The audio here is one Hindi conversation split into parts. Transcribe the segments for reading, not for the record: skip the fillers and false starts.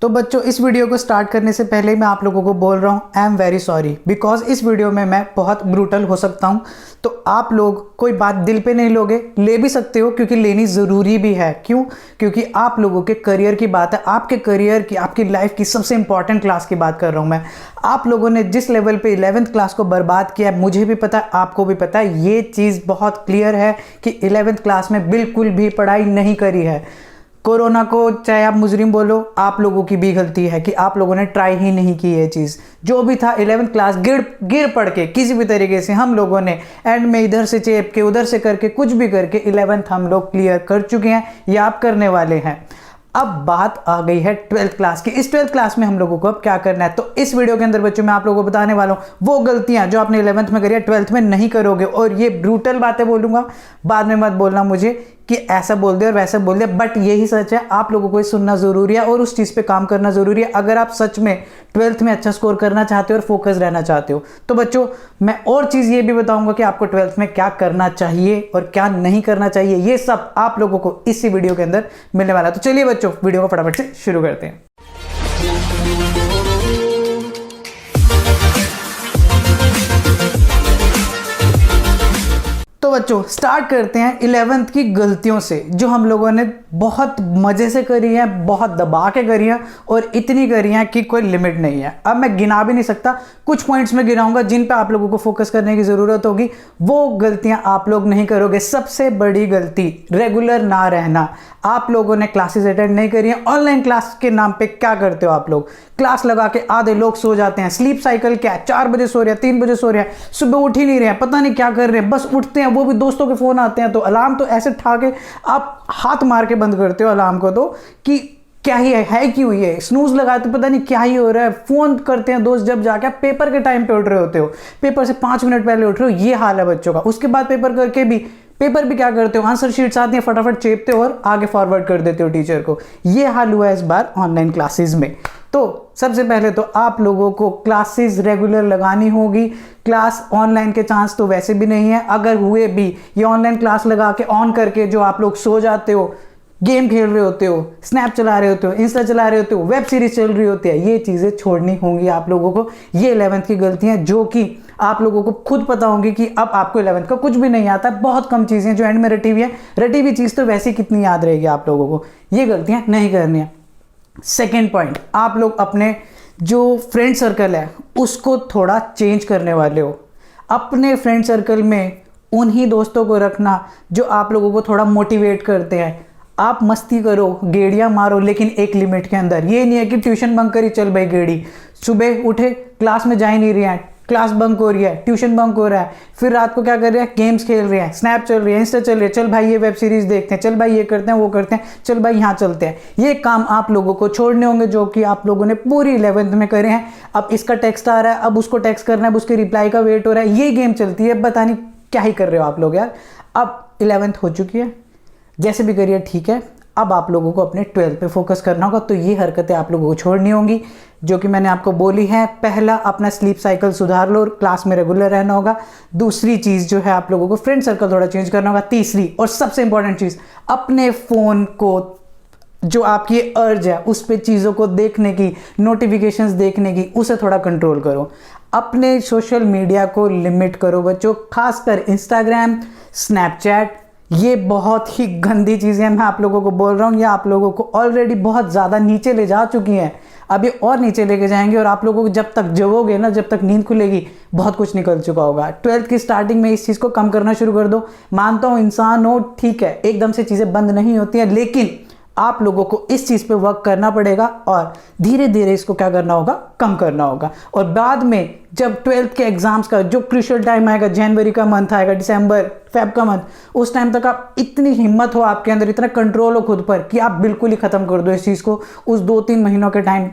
तो बच्चों, इस वीडियो को स्टार्ट करने से पहले मैं आप लोगों को बोल रहा हूँ I am very sorry, because इस वीडियो में मैं बहुत ब्रूटल हो सकता हूँ। तो आप लोग कोई बात दिल पे नहीं लोगे, ले भी सकते हो क्योंकि लेनी ज़रूरी भी है। क्यों? क्योंकि आप लोगों के करियर की बात है, आपके करियर की, आपकी लाइफ की सबसे इंपॉर्टेंट क्लास की बात कर रहा हूँ मैं। आप लोगों ने जिस लेवल पे 11th क्लास को बर्बाद किया है, मुझे भी पता है, आपको भी पता है, ये चीज़ बहुत क्लियर है कि 11th क्लास में बिल्कुल भी पढ़ाई नहीं करी है। कोरोना को चाहे आप मुजरिम बोलो, आप लोगों की भी गलती है कि आप लोगों ने ट्राई ही नहीं की ये चीज़। जो भी था 11th क्लास गिर पड़ के किसी भी तरीके से हम लोगों ने एंड में इधर से चेप के उधर से करके कुछ भी करके 11th हम लोग क्लियर कर चुके हैं या आप करने वाले हैं। अब बात आ गई है 12th क्लास की। इस 12th क्लास में हम लोगों को अब क्या करना है, तो इस वीडियो के अंदर बच्चों मैं आप लोगों को बताने वाला हूँ वो गलतियां जो आपने 11th में करी है 12th में नहीं करोगे। और ये ब्रूटल बातें बोलूंगा, बाद में मत बोलना मुझे कि ऐसा बोल दे और वैसा बोल दे, बट यही सच है। आप लोगों को ये सुनना जरूरी है और उस चीज़ पे काम करना जरूरी है अगर आप सच में 12th में अच्छा स्कोर करना चाहते हो और फोकस रहना चाहते हो। तो बच्चों, मैं और चीज़ ये भी बताऊंगा कि आपको 12th में क्या करना चाहिए और क्या नहीं करना चाहिए, ये सब आप लोगों को इसी वीडियो के अंदर मिलने वाला है। तो चलिए बच्चों, वीडियो को फटाफट से शुरू करते हैं। तो बच्चों, स्टार्ट करते हैं 11th की गलतियों से जो हम लोगों ने बहुत मज़े से करी है, बहुत दबा के करी है और इतनी करी है कि कोई लिमिट नहीं है। अब मैं गिना भी नहीं सकता, कुछ पॉइंट्स में गिनाऊंगा जिन पे आप लोगों को फोकस करने की ज़रूरत होगी, वो गलतियां आप लोग नहीं करोगे। सबसे बड़ी गलती, रेगुलर ना रहना। आप लोगों ने क्लासेस अटेंड नहीं करी है। ऑनलाइन क्लास के नाम पे क्या करते हो आप लोग? क्लास लगा के आधे लोग सो जाते हैं। स्लीप साइकिल क्या है? 4 बजे सो रहे हैं, 3 बजे सो रहे हैं, सुबह उठ ही नहीं रहे हैं, पता नहीं क्या कर रहे हैं, बस उठते हैं, वो भी दोस्तों के फ़ोन आते हैं तो अलार्म तो ऐसे ठा के आप हाथ मार के बंद करते हो अलार्म को, तो कि क्या ही है क्यों ये स्नूज लगाते, पता नहीं क्या ही हो रहा है। फोन करते हैं दोस्त जब जाके आप पेपर के टाइम पे उठ रहे होते हो, पेपर से 5 मिनट पहले उठ रहे हो, ये हाल है बच्चों का। उसके बाद पेपर भी क्या करते हो, आंसर शीट्स आती हैं, फटाफट चेपते हो और आगे फॉरवर्ड कर देते हो टीचर को। ये हाल हुआ है इस बार ऑनलाइन क्लासेस में। तो सबसे पहले तो आप लोगों को क्लासेस रेगुलर लगानी होगी। क्लास ऑनलाइन के चांस तो वैसे भी नहीं है, अगर हुए भी ये ऑनलाइन क्लास लगा के ऑन करके जो आप लोग सो जाते हो, गेम खेल रहे होते हो, स्नैप चला रहे होते हो, इंस्टा चला रहे होते हो, वेब सीरीज चल रही होती है, ये चीज़ें छोड़नी होंगी आप लोगों को। ये 11th की गलतियां जो कि आप लोगों को खुद पता होंगी कि अब आपको 11th का कुछ भी नहीं आता, बहुत कम चीज़ें जो एंड में रटी हुई है। रटी हुई चीज़ तो वैसे कितनी याद रहेगी आप लोगों को, ये गलतियां नहीं करनी है। सेकेंड पॉइंट, आप लोग अपने जो फ्रेंड सर्कल है उसको थोड़ा चेंज करने वाले हो। अपने फ्रेंड सर्कल में उन्हीं दोस्तों को रखना जो आप लोगों को थोड़ा मोटिवेट करते हैं। आप मस्ती करो, गेड़ियाँ मारो, लेकिन एक लिमिट के अंदर। ये नहीं है कि ट्यूशन बंक करी, चल भाई गेड़ी, सुबह उठे क्लास में जा ही नहीं रहे हैं, क्लास बंक हो रही है, ट्यूशन बंक हो रहा है, फिर रात को क्या कर रहे हैं, गेम्स खेल रहे हैं, स्नैप चल रही है, इंस्टा चल रही है, चल भाई ये वेब सीरीज देखते हैं, चल भाई ये करते हैं, वो करते हैं, चल भाई यहाँ चलते हैं। ये काम आप लोगों को छोड़ने होंगे जो कि आप लोगों ने पूरी 11th में करे हैं। अब इसका टेक्स्ट आ रहा है, अब उसको टेक्स्ट करना है, अब उसके रिप्लाई का वेट हो रहा है, ये गेम चलती है, पता नहीं क्या ही कर रहे हो आप लोग यार। अब 11th हो चुकी है, जैसे भी करिए ठीक है। अब आप लोगों को अपने 12th पे फोकस करना होगा, तो ये हरकतें आप लोगों को छोड़नी होंगी जो कि मैंने आपको बोली है। पहला, अपना स्लीप साइकिल सुधार लो, क्लास में रेगुलर रहना होगा। दूसरी चीज़ जो है, आप लोगों को फ्रेंड सर्कल थोड़ा चेंज करना होगा। तीसरी और सबसे इंपॉर्टेंट चीज़, अपने फ़ोन को, जो आपकी अर्ज है उस पर चीज़ों को देखने की, नोटिफिकेशंस देखने की, उसे थोड़ा कंट्रोल करो। अपने सोशल मीडिया को लिमिट करो बच्चों, खासकर इंस्टाग्राम, स्नैपचैट, ये बहुत ही गंदी चीज़ें हैं। मैं आप लोगों को बोल रहा हूँ, ये आप लोगों को ऑलरेडी बहुत ज़्यादा नीचे ले जा चुकी हैं, अभी और नीचे लेके जाएंगे। और आप लोगों को जब तक जगोगे ना, जब तक नींद खुलेगी, बहुत कुछ निकल चुका होगा। 12th की स्टार्टिंग में इस चीज़ को कम करना शुरू कर दो। मानता हूँ इंसान हो, ठीक है, एकदम से चीज़ें बंद नहीं होती हैं, लेकिन आप लोगों को इस चीज़ पे वर्क करना पड़ेगा और धीरे धीरे इसको क्या करना होगा, कम करना होगा। और बाद में जब 12th के एग्जाम्स का जो क्रूशियल टाइम आएगा, जनवरी का मंथ आएगा, दिसंबर, फेब का मंथ, उस टाइम तक आप इतनी हिम्मत हो आपके अंदर, इतना कंट्रोल हो खुद पर कि आप बिल्कुल ही ख़त्म कर दो इस चीज़ को उस 2-3 महीनों के टाइम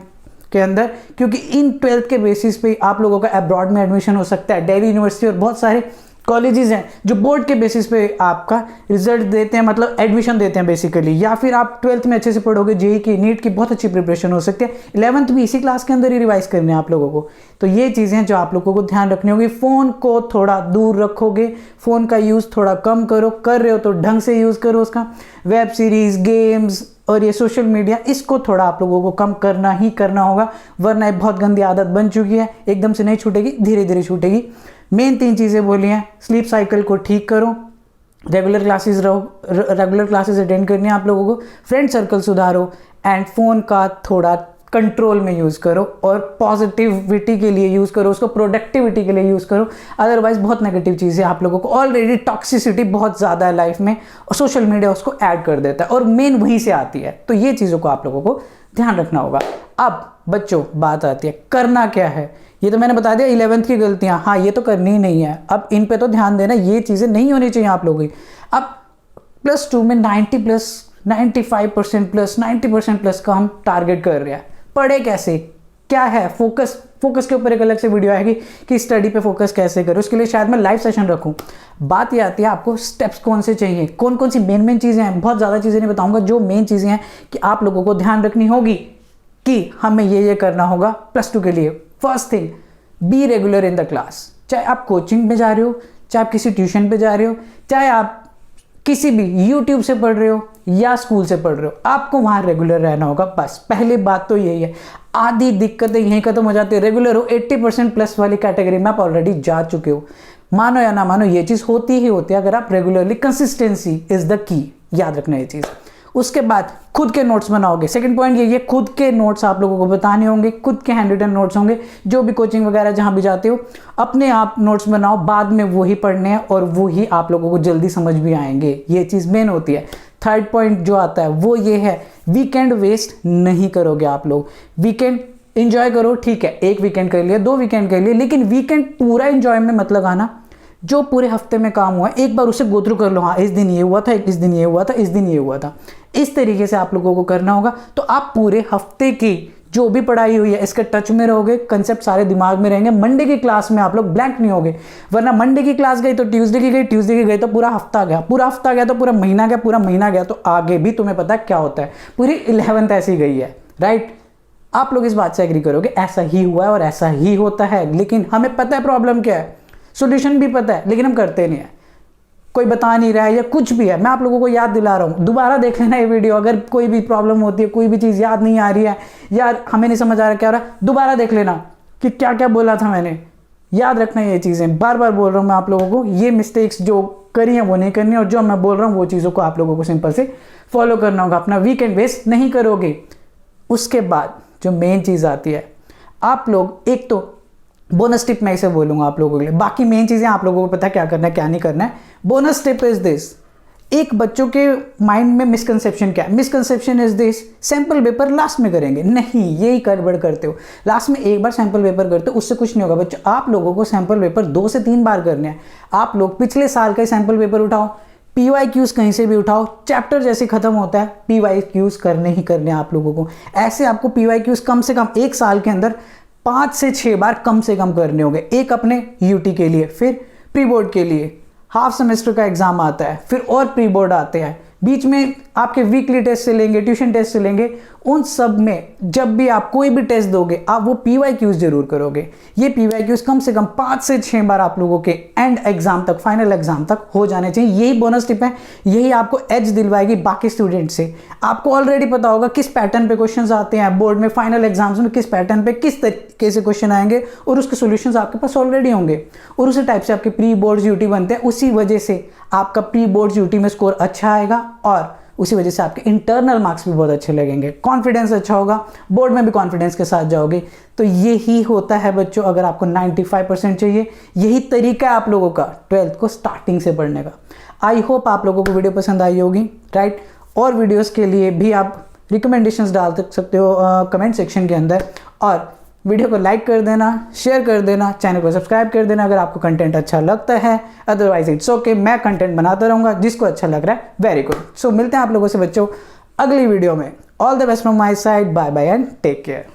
के अंदर। क्योंकि इन 12th के बेसिस पे आप लोगों का अब्रॉड में एडमिशन हो सकता है। दिल्ली यूनिवर्सिटी और बहुत सारे कॉलेजेस हैं जो बोर्ड के बेसिस पे आपका रिजल्ट देते हैं, मतलब एडमिशन देते हैं बेसिकली। या फिर आप 12th में अच्छे से पढ़ोगे, जेई की, नीट की बहुत अच्छी प्रिपरेशन हो सकती है। 11th भी इसी क्लास के अंदर ही रिवाइज करने हैं आप लोगों को। तो ये चीज़ें जो आप लोगों को ध्यान रखनी होगी। फ़ोन को थोड़ा दूर रखोगे, फ़ोन का यूज़ थोड़ा कम करो, कर रहे हो तो ढंग से यूज़ करो उसका। वेब सीरीज़, गेम्स, और ये सोशल मीडिया, इसको थोड़ा आप लोगों को कम करना ही करना होगा, वरना ये बहुत गंदी आदत बन चुकी है, एकदम से नहीं छूटेगी, धीरे धीरे छूटेगी। मेन 3 चीज़ें बोली हैं, स्लीप साइकिल को ठीक करो, रेगुलर क्लासेस अटेंड करनी है आप लोगों को, फ्रेंड सर्कल सुधारो, एंड फ़ोन का थोड़ा कंट्रोल में यूज़ करो और पॉजिटिविटी के लिए यूज़ करो, उसको प्रोडक्टिविटी के लिए यूज़ करो। अदरवाइज बहुत नेगेटिव चीज़ें आप लोगों को, ऑलरेडी टॉक्सिसिटी बहुत ज़्यादा है लाइफ में और सोशल मीडिया उसको ऐड कर देता है और मेन वहीं से आती है। तो ये चीज़ों को आप लोगों को ध्यान रखना होगा। अब बच्चों बात आती है करना क्या है। ये तो मैंने बता दिया 11th की गलतियाँ, हाँ ये तो करनी ही नहीं है, अब इन पे तो ध्यान देना, ये चीज़ें नहीं होनी चाहिए आप लोगों की। अब +2 में 90 प्लस 95% प्लस 90% प्लस का हम टारगेट कर रहे हैं। पढ़े कैसे, क्या है फोकस के ऊपर एक अलग से वीडियो आएगी कि स्टडी पे फोकस कैसे करो, उसके लिए शायद मैं लाइव सेशन रखूं। बात ये आती है आपको स्टेप्स कौन से चाहिए, कौन कौन सी मेन चीज़ें हैं। बहुत ज़्यादा चीज़ें नहीं बताऊंगा, जो मेन चीज़ें हैं कि आप लोगों को ध्यान रखनी होगी कि हमें ये करना होगा +2 के लिए। First thing, be regular in the class. चाहे आप कोचिंग में जा रहे हो, चाहे आप किसी ट्यूशन पे जा रहे हो, चाहे आप किसी भी YouTube से पढ़ रहे हो या स्कूल से पढ़ रहे हो, आपको वहाँ रेगुलर रहना होगा। बस पहली बात तो यही है। आधी दिक्कतें यहीं खत्म हो जाती है। रेगुलर हो, 80% प्लस वाली कैटेगरी में आप ऑलरेडी जा चुके हो। मानो या ना मानो ये चीज़ होती ही होती है अगर आप regularly, consistency is the key, याद रखना ये चीज़। उसके बाद खुद के नोट्स बनाओगे। सेकंड पॉइंट ये खुद के नोट्स आप लोगों को बताने होंगे, खुद के हैंड रिटन नोट्स होंगे। जो भी कोचिंग वगैरह जहाँ भी जाते हो, अपने आप नोट्स बनाओ, बाद में वही पढ़ने हैं और वही आप लोगों को जल्दी समझ भी आएंगे। ये चीज़ मेन होती है। थर्ड पॉइंट जो आता है वो ये है, वीकेंड वेस्ट नहीं करोगे आप लोग। वीकेंड एंजॉय करो, ठीक है, 1 वीकेंड कर लिया, 2 वीकेंड कर लिए, लेकिन वीकेंड पूरा एंजॉय में मत लगाना। जो पूरे हफ्ते में काम हुआ एक बार उसे गो थ्रू कर लो। हाँ, इस दिन ये हुआ था, इस दिन ये हुआ था, इस दिन ये हुआ था। इस तरीके से आप लोगों को करना होगा, तो आप पूरे हफ्ते की जो भी पढ़ाई हुई है इसके टच में रहोगे, कंसेप्ट सारे दिमाग में रहेंगे। मंडे की क्लास में आप लोग ब्लैंक नहीं होगे, वरना मंडे की क्लास गई तो ट्यूसडे की गई, ट्यूसडे की गई तो पूरा हफ्ता गया, पूरा हफ्ता गया तो पूरा महीना गया, पूरा महीना गया तो आगे भी तुम्हें पता है क्या होता है। पूरी 11th ऐसी गई है, राइट। आप लोग इस बात से एग्री करोगे, ऐसा ही हुआ है और ऐसा ही होता है। लेकिन हमें पता है प्रॉब्लम क्या है, सॉल्यूशन भी पता है, लेकिन हम करते नहीं है। कोई बता नहीं रहा है या कुछ भी है, मैं आप लोगों को याद दिला रहा हूँ। दोबारा देख लेना ये वीडियो, अगर कोई भी प्रॉब्लम होती है, कोई भी चीज़ याद नहीं आ रही है, यार हमें नहीं समझ आ रहा क्या हो रहा है, दोबारा देख लेना कि क्या क्या बोला था मैंने। याद रखना ये चीज़ें, बार बार बोल रहा हूँ मैं आप लोगों को, ये मिस्टेक्स जो करी हैं वो नहीं करनी, और जो मैं बोल रहा हूँ वो चीज़ों को आप लोगों को सिंपल से फॉलो करना होगा। अपना वीकेंड वेस्ट नहीं करोगे। उसके बाद जो मेन चीज़ आती है, आप लोग एक तो बोनस टिप मैं इसे बोलूँगा आप लोगों के लिए, बाकी मेन चीज़ें आप लोगों को पता है क्या करना है क्या नहीं करना है। बोनस टिप इज़ दिस, एक बच्चों के माइंड में मिसकंसेप्शन क्या है, misconception is this, sample paper last में करेंगे। नहीं, यही गड़बड़ करते हो। लास्ट में एक बार सैंपल पेपर करते हो, उससे कुछ नहीं होगा बच्चों। आप लोगों को सैंपल पेपर 2 से 3 बार करने हैं। आप लोग पिछले साल का सैंपल पेपर उठाओ, PYQs कहीं से भी उठाओ, चैप्टर जैसे खत्म होता है PYQs करने ही करने आप लोगों को। ऐसे आपको PYQs कम से कम एक साल के अंदर 5 से 6 बार कम से कम करने होंगे। एक अपने UT के लिए, फिर प्री बोर्ड के लिए, हाफ सेमेस्टर का एग्जाम आता है, फिर और प्री बोर्ड आते हैं, बीच में आपके वीकली टेस्ट से लेंगे, ट्यूशन टेस्ट से लेंगे। उन सब में जब भी आप कोई भी टेस्ट दोगे, आप वो PYQs जरूर करोगे। ये PYQs कम से कम 5 से 6 बार आप लोगों के एंड एग्जाम तक, फाइनल एग्जाम तक हो जाने चाहिए। यही बोनस टिप है, यही आपको एज दिलवाएगी बाकी स्टूडेंट से। आपको ऑलरेडी पता होगा किस पैटर्न पे क्वेश्चंस आते हैं बोर्ड में, फाइनल एग्जाम्स में किस पैटर्न पे किस तरीके से क्वेश्चन आएंगे, और उसके सोल्यूशंस आपके पास ऑलरेडी होंगे, और उसी टाइप से आपके प्री बोर्ड्स UT बनते हैं। उसी वजह से आपका प्री बोर्ड्स UT में स्कोर अच्छा आएगा, और उसी वजह से आपके इंटरनल मार्क्स भी बहुत अच्छे लगेंगे, कॉन्फिडेंस अच्छा होगा, बोर्ड में भी कॉन्फिडेंस के साथ जाओगे। तो यही होता है बच्चों, अगर आपको 95% चाहिए, यही तरीका है आप लोगों का 12th को स्टार्टिंग से पढ़ने का। आई होप आप लोगों को वीडियो पसंद आई होगी, राइट। और वीडियोस के लिए भी आप रिकमेंडेशंस डाल सकते हो कमेंट सेक्शन के अंदर, और वीडियो को लाइक कर देना, शेयर कर देना, चैनल को सब्सक्राइब कर देना अगर आपको कंटेंट अच्छा लगता है। अदरवाइज इट्स ओके, मैं कंटेंट बनाता रहूँगा, जिसको अच्छा लग रहा है वेरी गुड। सो मिलते हैं आप लोगों से बच्चों अगली वीडियो में। All the best from my side, bye bye and take care.